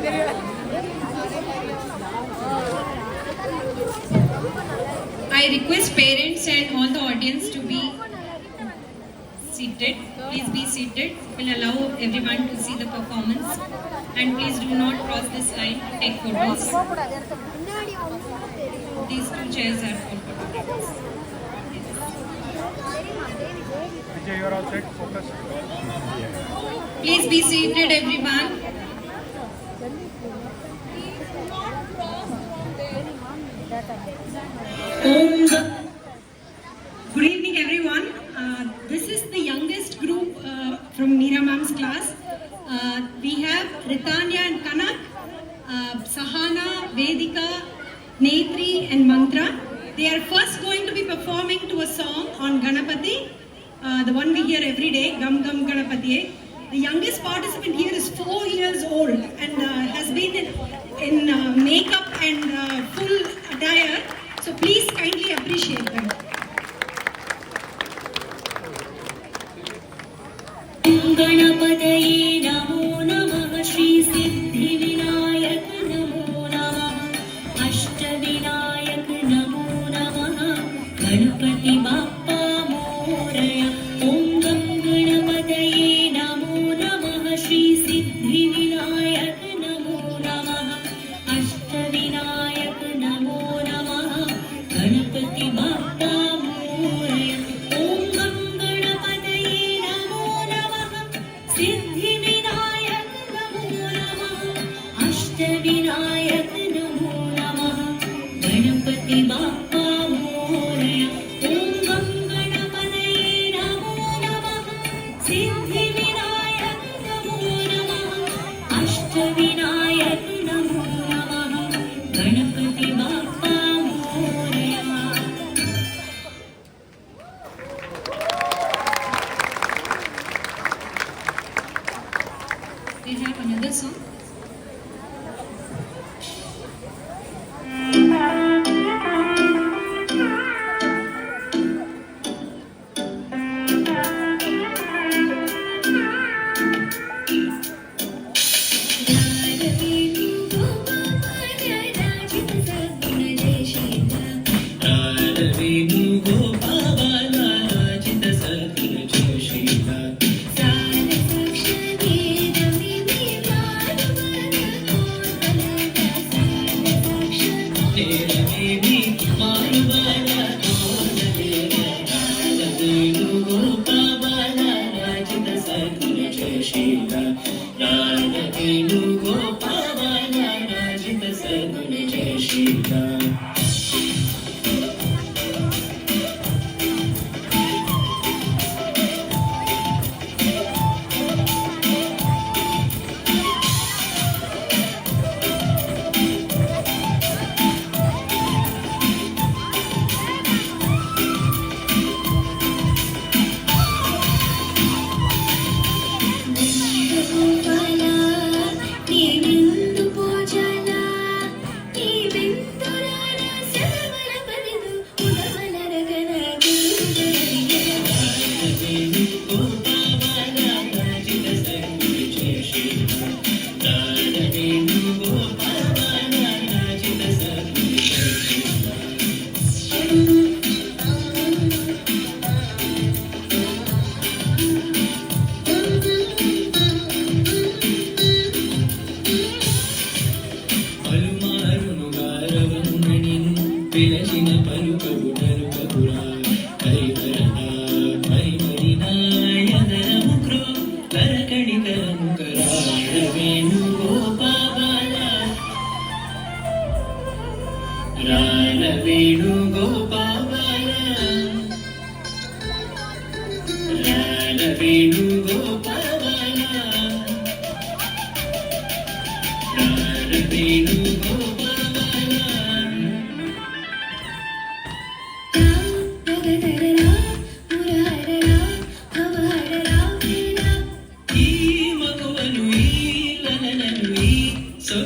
I request parents and all the audience to be seated. Please be seated. We'll allow everyone to see the performance. And please do not cross this line to take photos. These two chairs are for photos. Vijay, you are all set. Focus. Please be seated, everyone. Good evening, everyone. This is the youngest group from Meera Ma'am's class. We have Ritanya and Kanak, Sahana, Vedika, Netri and Mantra. They are first going to be performing to a song on Ganapati, the one we hear every day, Gam Gam Ganapati. The youngest participant here is 4 years old and has been in makeup and full attire. So please kindly appreciate them. गणपतये नमो नमः श्री सिद्धि विनायक नमो नमः अष्टविनायक नमो नमः गणपति बाप्पा मोरया ओम गं गणपतये नमो नमः श्री सिद्धि विनायक नमो नमः अष्टविनायक नमो नमः गणपति बाप्पा मोरया ओम गं गणपतये नमो नमः सिद्धि विनायक नमो नमः अष्टविनायक नमो नमः गणपति बाप्पा मोरया ओम गं गणपतये नमो नमः सिद्धि विनायक नमो नमः अष्टविनायक नमो नमः Ganpati Bappa Morya. We have another song. So